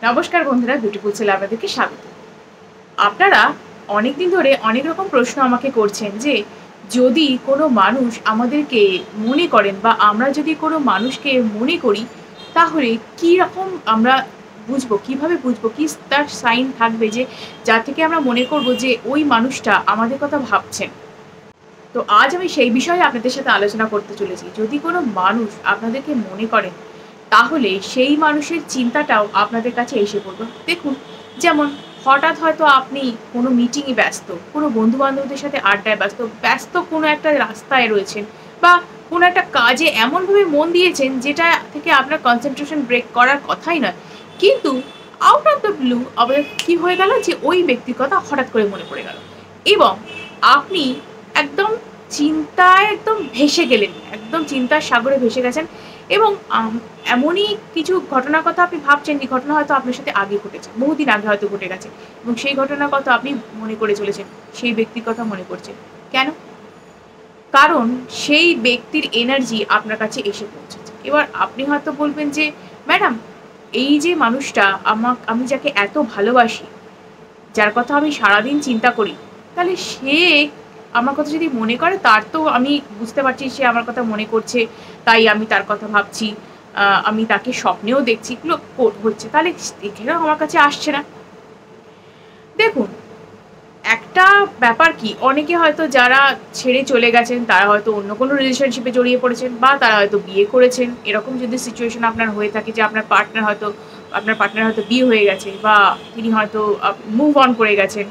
নমস্কার বন্ধুরা, বিউটিফুল ছেলে আপনাদেরকে স্বাগত। আপনারা অনেক দিন ধরে অনেক রকম প্রশ্ন আমাকে করছেন যে যদি কোনো মানুষ আমাদেরকে মনে করেন বা আমরা যদি কোনো মানুষকে মনে করি, তাহলে কী রকম আমরা বুঝবো, কিভাবে বুঝবো, কি তার সাইন থাকবে যে যা থেকে আমরা মনে করব যে ওই মানুষটা আমাদের কথা ভাবছেন। তো আজ আমি সেই বিষয়ে আপনাদের সাথে আলোচনা করতে চলেছি। যদি কোনো মানুষ আপনাদেরকে মনে করেন, তাহলে সেই মানুষের চিন্তাটাও আপনাদের কাছে এসে পড়বে। দেখুন, যেমন হঠাৎ হয়তো আপনি কোনো মিটিংয়ে ব্যস্ত, কোনো বন্ধু-বান্ধবদের সাথে আড্ডায় ব্যস্ত কোনো একটা রাস্তায় রয়েছেন বা কোনো একটা কাজে এমনভাবে মন দিয়েছেন যেটা থেকে আপনার কনসেন্ট্রেশন ব্রেক করার কথাই নয়। কিন্তু আউট অফ দ্য ব্লু আবার কী হয়ে গেল যে ওই ব্যক্তির কথা হঠাৎ করে মনে পড়ে গেল এবং আপনি একদম চিন্তায় একদম ভেসে গেলেন, একদম চিন্তার সাগরে ভেসে গেছেন এবং এমনই কিছু ঘটনার কথা আপনি ভাবছেন যে ঘটনা হয়তো আপনার সাথে আগে ঘটেছে, বহুদিন আগে হয়তো ঘটে গেছে এবং সেই ঘটনার কথা আপনি মনে করে চলেছেন, সেই ব্যক্তির কথা মনে করছেন। কেন? কারণ সেই ব্যক্তির এনার্জি আপনার কাছে এসে পৌঁছেছে। এবার আপনি হয়তো বলবেন যে ম্যাডাম, এই যে মানুষটা আমি যাকে এত ভালোবাসি, যার কথা আমি সারাদিন চিন্তা করি, তাহলে সে আমার কথা যদি মনে করে, তার তো আমি বুঝতে পারছি সে আমার কথা মনে করছে, তাই আমি তার কথা ভাবছি, আমি তাকে স্বপ্নেও দেখছি, এগুলো হচ্ছে, তাহলে এখানেও আমার কাছে আসছে না। দেখুন, একটা ব্যাপার কি, অনেকে হয়তো যারা ছেড়ে চলে গেছেন তারা হয়তো অন্য কোনো রিলেশনশিপে জড়িয়ে পড়েছেন বা তারা হয়তো বিয়ে করেছেন। এরকম যদি সিচুয়েশন আপনার হয়ে থাকে যে আপনার পার্টনার হয়তো বিয়ে হয়ে গেছে বা তিনি হয়তো মুভ অন করে গেছেন,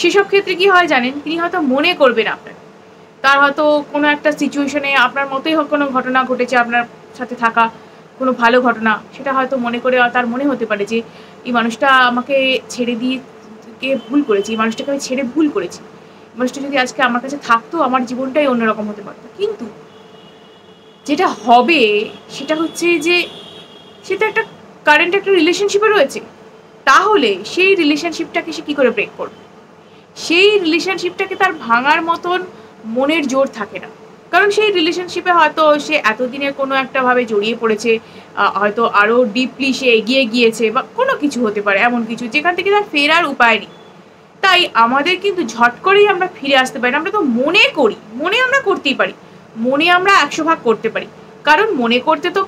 সেসব ক্ষেত্রে কি হয় জানেন, তিনি হয়তো মনে করবেন আপনাকে। তার হয়তো কোনো একটা সিচুয়েশনে আপনার মতোই কোনো ঘটনা ঘটেছে, আপনার সাথে থাকা কোনো ভালো ঘটনা, সেটা হয়তো মনে করে তার মনে হতে পারে যে এই মানুষটা আমাকে ছেড়ে দিয়ে ভুল করেছি, এই মানুষটাকে আমি ছেড়ে ভুল করেছি, মানুষটা যদি আজকে আমার কাছে থাকতো আমার জীবনটাই অন্যরকম হতে পারতো। কিন্তু যেটা হবে সেটা হচ্ছে যে সে তো একটা রিলেশনশিপে রয়েছে, তাহলে সেই রিলেশনশিপটাকে সে কী করে ব্রেক করবে? সেই রিলেশনশিপটাকে তার ভাঙার মতন মনের জোর থাকে না, কারণ সেই রিলেশনশিপে হয়তো সে এতদিনের কোনো একটা ভাবে জড়িয়ে পড়েছে, হয়তো আরও ডিপলি সে এগিয়ে গিয়েছে বা কোনো কিছু হতে পারে, এমন কিছু যেখান থেকে তার ফেরার উপায় নেই। তাই আমাদের কিন্তু ঝট করেই আমরা ফিরে আসতে পারি না। আমরা তো মনে করি, মনে আমরা করতেই পারি, মনে আমরা 100 ভাগ করতে পারি, কারণ মনে করতে তো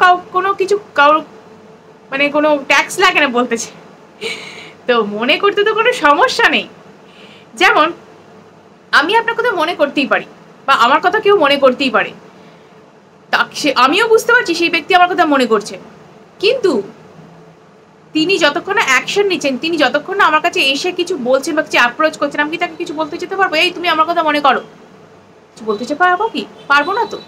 কারোর মানে কোনো ট্যাক্স লাগে না বলতেছে, তো মনে করতে তো কোনো সমস্যা নেই। যেমন আমি আপনার কথা মনে করতেই পারি বা আমার কথা কেউ মনে করতেই পারে, আমিও বুঝতে পারছি সেই ব্যক্তি আমার কথা মনে করছে, কিন্তু তিনি যতক্ষণ না অ্যাকশন নিচ্ছেন, তিনি যতক্ষণ না আমার কাছে এসে কিছু বলছেন বা কিছু অ্যাপ্রোচ করছেন, আমি কি তাকে কিছু বলতে যেতে পারবো, এই তুমি আমার কথা মনে করো, কিছু বলতে পারবো কি? পারবো না তো।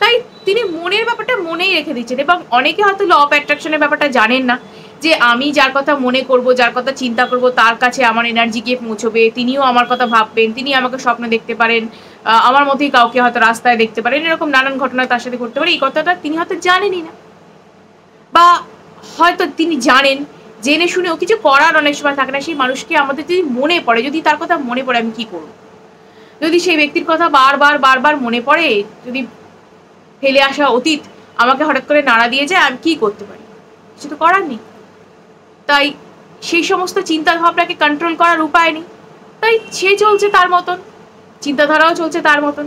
তাই তিনি মনের ব্যাপারটা মনেই রেখে দিচ্ছেন এবং অনেকে হয়তো ল অফ অ্যাট্রাকশনের ব্যাপারটা জানেন না, যে আমি যার কথা মনে করব, যার কথা চিন্তা করব, তার কাছে আমার এনার্জি গিয়ে পৌঁছবে, তিনিও আমার কথা ভাববেন, তিনি আমাকে স্বপ্ন দেখতে পারেন, আমার মতোই কাউকে হয়তো রাস্তায় দেখতে পারেন, এরকম নানান ঘটনা তার সাথে ঘটতে পারে। এই কথাটা তিনি হয়তো জানেনই না, বা হয়তো তিনি জানেন, জেনে শুনেও কিছু করার অনেক সময় থাকে না। সেই মানুষকে আমাদের যদি মনে পড়ে, যদি তার কথা মনে পড়ে, আমি কি করব? যদি সেই ব্যক্তির কথা বারবার মনে পড়ে, যদি ফেলে আসা অতীত আমাকে হঠাৎ করে নাড়া দিয়ে যায়, আমি কি করতে পারি? কিছু তো করার নেই। তাই সেই সমস্ত চিন্তাভাবনাকে কন্ট্রোল করার উপায় নেই। তাই সে চলছে তার মতন, চিন্তাধারাও চলছে তার মতন,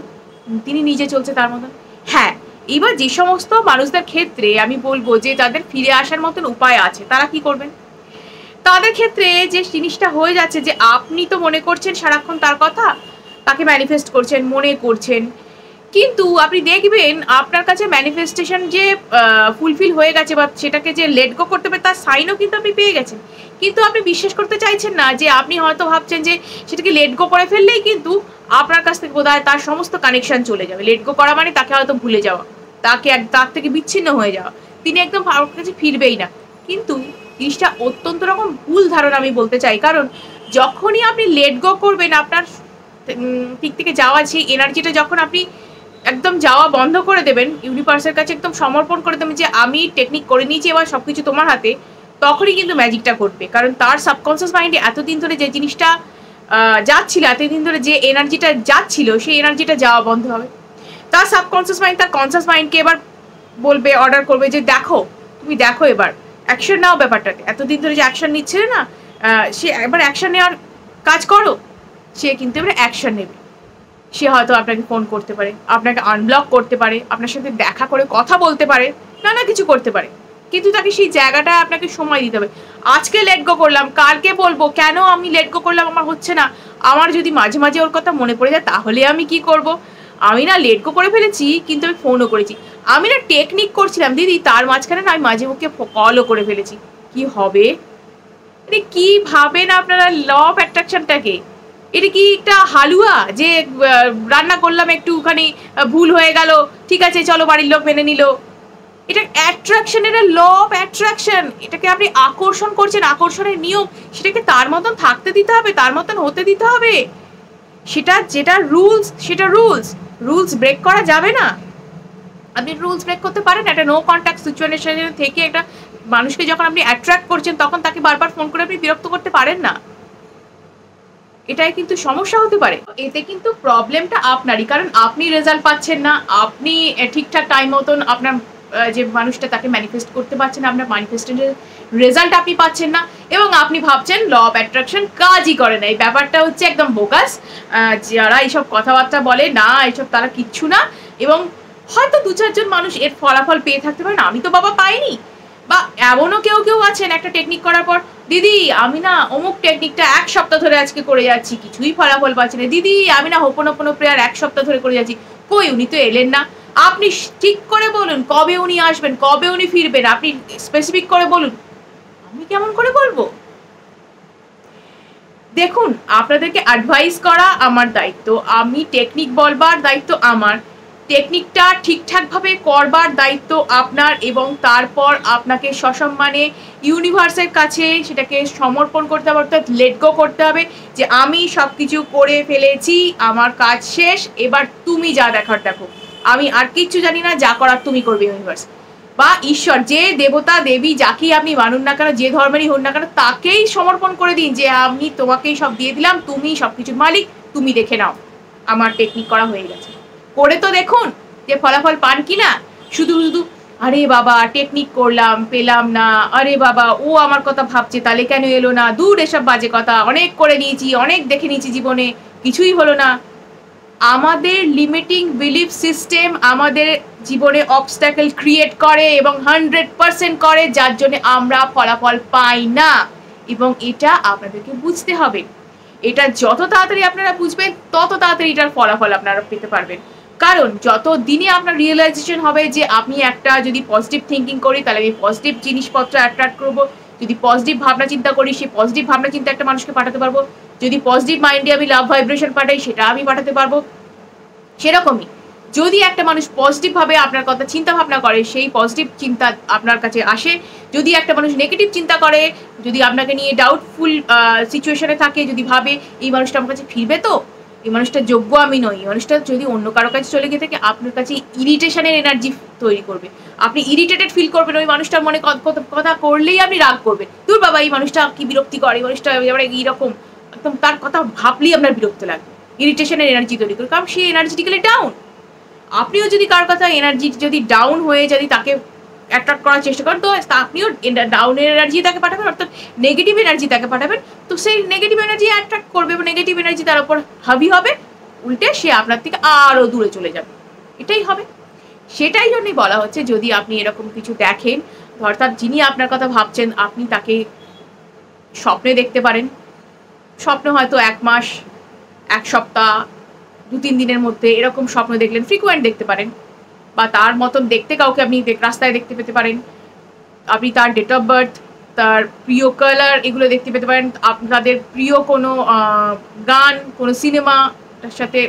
তিনি নিজে চলছে তার মতন। হ্যাঁ, এবার যে সমস্ত মানুষদের ক্ষেত্রে আমি বলবো যে তাদের ফিরে আসার মতন উপায় আছে, তারা কি করবেন? তাদের ক্ষেত্রে যে জিনিসটা হয়ে যাচ্ছে যে আপনি তো মনে করছেন সারাক্ষণ তার কথা, তাকে ম্যানিফেস্ট করছেন, মনে করছেন, কিন্তু আপনি দেখবেন আপনার কাছে ম্যানিফেস্টেশন যে ফুলফিল হয়ে গেছে বা সেটাকে যে লেট গো করতে পারে তার সাইনও কিন্তু আপনি পেয়ে গেছেন, কিন্তু আপনি বিশ্বাস করতে চাইছেন না যে আপনি হয়তো ভাবছেন যে সেটাকে লেট গো করে ফেললেই কিন্তু আপনার কাছ থেকে বোধহয় তার সমস্ত কানেকশন চলে যাবে। লেট গো করা মানে তাকে হয়তো ভুলে যাওয়া, তার থেকে বিচ্ছিন্ন হয়ে যাওয়া, তিনি একদম আপনার কাছে ফিরবেই না। কিন্তু জিনিসটা অত্যন্ত রকম ভুল ধারণা আমি বলতে চাই, কারণ যখনই আপনি লেট গো করবেন আপনার দিক থেকে যাওয়া সেই এনার্জিটা, যখন আপনি একদম যাওয়া বন্ধ করে দেবেন, ইউনিভার্সের কাছে একদম সমর্পণ করে দেবেন যে আমি টেকনিক করে নিয়েছি, এবার সব কিছু তোমার হাতে, তখনই কিন্তু ম্যাজিকটা ঘটবে। কারণ তার সাবকনসিয়াস মাইন্ডে এতদিন ধরে যে জিনিসটা যাচ্ছিল, এতদিন ধরে যে এনার্জিটা যাচ্ছিল, সেই এনার্জিটা যাওয়া বন্ধ হবে। তার সাবকনসিয়াস মাইন্ড তার কনসিয়াস মাইন্ডকে এবার বলবে, অর্ডার করবে যে দেখো, তুমি দেখো এবার অ্যাকশন নাও ব্যাপারটাতে। এতদিন ধরে যে অ্যাকশন নিচ্ছিলে না, সে একবার অ্যাকশন নেওয়ার কাজ করো। সে কিন্তু এবারে অ্যাকশন নেবে। সে হয়তো আপনাকে ফোন করতে পারে, আপনাকে আনব্লক করতে পারে, আপনার সাথে দেখা করে কথা বলতে পারে, নানা কিছু করতে পারে, কিন্তু তাকে সেই জায়গাটায় আপনাকে সময় দিতে হবে। আজকে লেট গো করলাম, কালকে বলবো কেন আমি লেট গো করলাম, আমার হচ্ছে না। আমার যদি মাঝে মাঝে ওর কথা মনে পড়ে যায় তাহলে আমি কি করব? আমি না লেট গো করে ফেলেছি, কিন্তু আমি ফোনও করেছি। আমি না টেকনিক করছিলাম দিদি, তার মাঝখানে না আমি মাঝে মুখে কলও করে ফেলেছি। কি হবে? কি ভাবেন আপনারা ল অফ অ্যাট্রাকশনটাকে? এটা কি একটা হালুয়া যে রান্না করলাম একটুখানি ভুল হয়ে গেল, ঠিক আছে চলো বাড়ির লোক মেনে নিল? এটা অ্যাট্রাকশন, এটা ল অফ অ্যাট্রাকশন। এটাকে আপনি আকর্ষণ করছেন, আকর্ষণের নিয়ম, সেটাকে তার মতন থাকতে দিতে হবে, তার মতন হতে দিতে হবে। সেটা যেটা রুলস, সেটা রুলস, রুলস ব্রেক করা যাবে না। আপনি রুলস ব্রেক করতে পারেন? একটা নো কন্ট্যাক্ট সিচুয়েশন থেকে একটা মানুষকে যখন আপনি অ্যাট্রাক্ট করছেন তখন তাকে বারবার ফোন করে আপনি বিরক্ত করতে পারেন না। এটাই কিন্তু সমস্যা হতে পারে। এতে কিন্তু প্রবলেমটা আপনারই, কারণ আপনি রেজাল্ট পাচ্ছেন না, আপনি ঠিকঠাক টাইম মতন আপনার যে মানুষটা তাকে ম্যানিফেস্ট করতে পারছেন না, আপনার ম্যানিফেস্টেশনের রেজাল্ট আপনি পাচ্ছেন না, এবং আপনি ভাবছেন ল অফ অ্যাট্রাকশন কাজই করে না। এই ব্যাপারটা হচ্ছে একদম বোগাস। যারা এইসব কথাবার্তা বলে না, এইসব তারা কিচ্ছু না। এবং হয়তো 2-4 জন মানুষ এর ফলাফল পেয়ে থাকতে পারেন, আমি তো বাবা পাইনি। বা এমনও কেউ কেউ আছেন একটা টেকনিক করার পর, দিদি আমি না অমুক টেকনিকটা 1 সপ্তাহ ধরে আজকে করে যাচ্ছি, কিছুই ফলাফল পাচ্ছি না। দিদি আমি না হোপোনোপোনো প্রেয়ার 1 সপ্তাহ ধরে করে যাচ্ছি, কই উনি তো এলেন না। আপনি ঠিক করে বলুন কবে উনি আসবেন, কবে উনি ফিরবেন, আপনি স্পেসিফিক করে বলুন। আমি কেমন করে বলবো? দেখুন, আপনাদেরকে অ্যাডভাইস করা আমার দায়িত্ব, আমি টেকনিক বলবার দায়িত্ব আমার, টেকনিকটা ঠিকঠাকভাবে করবার দায়িত্ব আপনার, এবং তারপর আপনাকে সসম্মানে ইউনিভার্সের কাছে সেটাকে সমর্পণ করতে হবে, অর্থাৎ লেট গো করতে হবে যে আমি সব কিছু করে ফেলেছি, আমার কাজ শেষ, এবার তুমি যা দেখার দেখো, আমি আর কিচ্ছু জানি না, যা করার তুমি করবে ইউনিভার্স বা ঈশ্বর, যে দেবতা দেবী যাকেই আপনি মানুন না কেন, যে ধর্মেরই হন না কেন, তাকেই সমর্পণ করে দিন যে আমি তোমাকেই সব দিয়ে দিলাম, তুমি সব কিছুর মালিক, তুমি দেখে নাও আমার টেকনিক করা হয়ে গেছে। করে তো দেখুন যে ফলাফল পান কিনা। শুধু শুধু আরে বাবা টেকনিক করলাম পেলাম না, আরে বাবা ও আমার কথা ভাবছে তাহলে কেন এলো না, দূর এসব বাজে কথা, অনেক করে নিয়েছি, অনেক দেখে নিয়েছি জীবনে, কিছুই হলো না। আমাদের লিমিটিং বিলিফ সিস্টেম আমাদের জীবনে অবস্ট্যাকল ক্রিয়েট করে এবং 100% করে, যার জন্য আমরা ফলাফল পাই না। এবং এটা আপনাদেরকে বুঝতে হবে। এটা যত তাড়াতাড়ি আপনারা বুঝবেন তত তাড়াতাড়ি এটার ফলাফল আপনারা পেতে পারবেন। কারণ যত দিনে আপনার রিয়েলাইজেশন হবে যে আমি একটা যদি পজিটিভ থিঙ্কিং করি তাহলে আমি পজিটিভ জিনিসপত্র অ্যাট্রাক্ট করবো, যদি পজিটিভ ভাবনা চিন্তা করি সেই পজিটিভ ভাবনা চিন্তা একটা মানুষকে পাঠাতে পারবো, যদি পজিটিভ মাইন্ডে আমি লাভ ভাইব্রেশন পাঠাই সেটা আমি পাঠাতে পারবো। সেরকমই যদি একটা মানুষ পজিটিভভাবে আপনার কথা চিন্তা ভাবনা করে সেই পজিটিভ চিন্তা আপনার কাছে আসে। যদি একটা মানুষ নেগেটিভ চিন্তা করে, যদি আপনাকে নিয়ে ডাউটফুল সিচুয়েশনে থাকে, যদি ভাবে এই মানুষটা আমার কাছে ফিরবে তো, এই মানুষটা যোগ্য আমি নই, এই মানুষটা যদি অন্য কারো কাছে চলে গিয়ে থাকে, আপনার কাছে ইরিটেশনের এনার্জি তৈরি করবে, আপনি ইরিটেটেড ফিল করবেন, ওই মানুষটার মনে কথা করলেই আপনি রাগ করবেন, দূর বাবা এই মানুষটা কি বিরক্তি করে, এই মানুষটা এইরকম, একদম তার কথা ভাবলেই আপনার বিরক্ত লাগবে, ইরিটেশনের এনার্জি তৈরি করে, কারণ সেই এনার্জিটিক্যালি ডাউন। আপনিও যদি কারোর কথা এনার্জি যদি ডাউন হয়ে যদি তাকে অ্যাট্রাক্ট করার চেষ্টা করেন, তো আপনিও ডাউনের এনার্জি তাকে পাঠাবেন, অর্থাৎ নেগেটিভ এনার্জি তাকে পাঠাবেন, তো সেই নেগেটিভ এনার্জি অ্যাট্রাক্ট করবে এবং নেগেটিভ এনার্জি তার উপর হাবি হবে, উল্টে সে আপনার থেকে আরও দূরে চলে যাবে, এটাই হবে। সেটাই জন্যই বলা হচ্ছে যদি আপনি এরকম কিছু দেখেন, অর্থাৎ যিনি আপনার কথা ভাবছেন আপনি তাকে স্বপ্নে দেখতে পারেন, স্বপ্ন হয়তো 1 মাস 1 সপ্তাহ 2-3 দিনের মধ্যে এরকম স্বপ্ন দেখলেন, ফ্রিকোয়েন্ট দেখতে পারেন, বা তার মতন দেখতে কাউকে আপনি রাস্তায় দেখতে পেতে পারেন, আপনি তার ডেট অফ বার্থ, তার প্রিয় কালার এগুলো দেখতে পেতে পারেন, আপনাদের প্রিয় কোনো গান, কোনো সিনেমার সাথে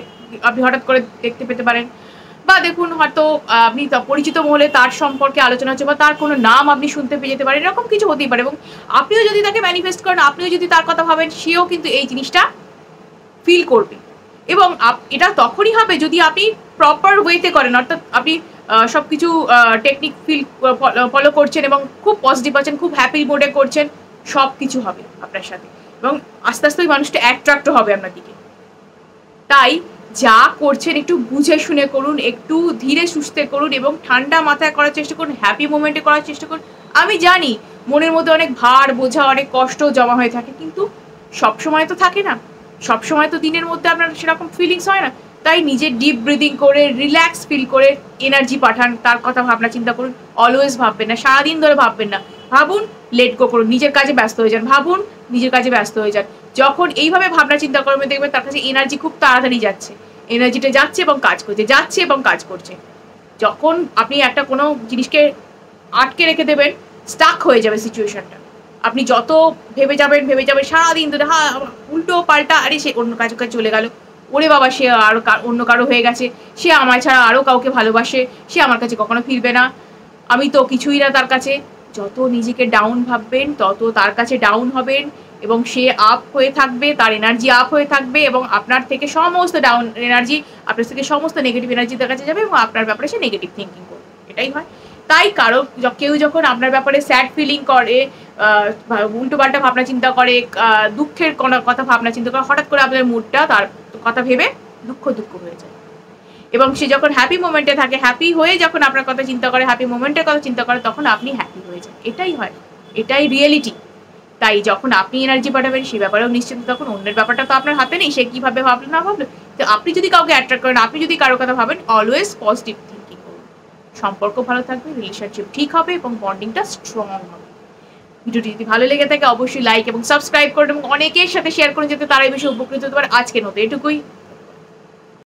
আপনি হঠাৎ করে দেখতে পেতে পারেন, বা দেখুন হয়তো আপনি পরিচিত মহলে তার সম্পর্কে আলোচনা হচ্ছে বা তার কোনো নাম আপনি শুনতে পেয়ে যেতে পারেন, এরকম কিছু হতেই পারে। এবং আপনিও যদি তাকে ম্যানিফেস্ট করেন, আপনিও যদি তার কথা ভাবেন, সেও কিন্তু এই জিনিসটা ফিল করবে। এবং এটা তখনই হবে যদি আপনি প্রপার ওয়েতে করেন, অর্থাৎ আপনি সব কিছু টেকনিক ফলো করছেন এবং খুব পজিটিভ আছেন, খুব হ্যাপি মোডে করছেন, সব কিছু হবে আপনার সাথে এবং আস্তে আস্তে ওই মানুষটা অ্যাট্রাক্ট হবে আপনার দিকে। তাই যা করছেন একটু বুঝে শুনে করুন, একটু ধীরে সুস্থে করুন এবং ঠান্ডা মাথায় করার চেষ্টা করুন, হ্যাপি মোমেন্টে করার চেষ্টা করুন। আমি জানি মনের মধ্যে অনেক ভার বোঝা অনেক কষ্ট জমা হয়ে থাকে, কিন্তু সবসময় তো থাকে না, সবসময় তো দিনের মধ্যে আপনার সেরকম ফিলিংস হয় না। তাই নিজের ডিপ ব্রিদিং করে রিল্যাক্স ফিল করে এনার্জি পাঠান, তার কথা ভাবনা চিন্তা করুন। অলওয়েজ ভাববেন না, সারাদিন ধরে ভাববেন না, ভাবুন, লেট গো করুন, নিজের কাজে ব্যস্ত হয়ে যান, ভাবুন, নিজের কাজে ব্যস্ত হয়ে যান। যখন এইভাবে ভাবনা চিন্তা করবেন দেখবেন তার কাছে এনার্জি খুব তাড়াতাড়ি যাচ্ছে, এনার্জিটা যাচ্ছে এবং কাজ করছে, যাচ্ছে এবং কাজ করছে। যখন আপনি একটা কোনো জিনিসকে আটকে রেখে দেবেন, স্টাক হয়ে যাবে সিচুয়েশনটা। আপনি যত ভেবে যাবেন সারাদিন ধরে, হ্যাঁ উল্টো পাল্টা, আরে সে অন্য কাজে চলে গেল, ওরে বাবা সে আরো অন্য কারো হয়ে গেছে, সে আমায় ছাড়া আরো কাউকে ভালোবাসে, সে আমার কাছে কখনো ফিরবে না, আমি তো কিছুই না তার কাছে। যত নিজেকে ডাউন ভাববেন তত তার কাছে ডাউন হবেন, এবং সে আপ হয়ে থাকবে, তার এনার্জি আপ হয়ে থাকবে, এবং আপনার থেকে সমস্ত ডাউন এনার্জি, আপনার থেকে সমস্ত নেগেটিভ এনার্জি তার কাছে যাবে, এবং আপনার ব্যাপারে সে নেগেটিভ থিঙ্কিং করবে। এটাই হয়। তাই কেউ যখন আপনার ব্যাপারে স্যাড ফিলিং করে, উল্টো পাল্টা ভাবনা চিন্তা করে, দুঃখের কোনো কথা ভাবনা চিন্তা করে, হঠাৎ করে আপনার মুডটা তার কথা ভেবে দুঃখ হয়ে যায়। এবং সে যখন হ্যাপি মোমেন্টে থাকে, হ্যাপি হয়ে যখন আপনার কথা চিন্তা করে, হ্যাপি মোমেন্টের কথা চিন্তা করে, তখন আপনি হ্যাপি হয়ে যান। এটাই হয়, এটাই রিয়েলিটি। তাই যখন আপনি এনার্জি পাঠাবেন সে ব্যাপারেও নিশ্চিত, তখন অন্যের ব্যাপারটা তো আপনার হাতে নেই, সে কিভাবে ভাবলো না ভাবলো। তো আপনি যদি কাউকে অ্যাট্রাক্ট করেন, আপনি যদি কারোর কথা ভাবেন, অলওয়েজ পজিটিভ থিঙ্কিং করুন, সম্পর্ক ভালো থাকবে, রিলেশনশিপ ঠিক হবে এবং বন্ডিংটা স্ট্রং হবে। ভিডিওটি যদি ভালো লেগে থাকে অবশ্যই লাইক এবং সাবস্ক্রাইব করুন, এবং অনেকের সাথে শেয়ার করুন যাতে তারা এই বিষয়ে উপকৃত হতে পারে। আজকের মতো এটুকুই।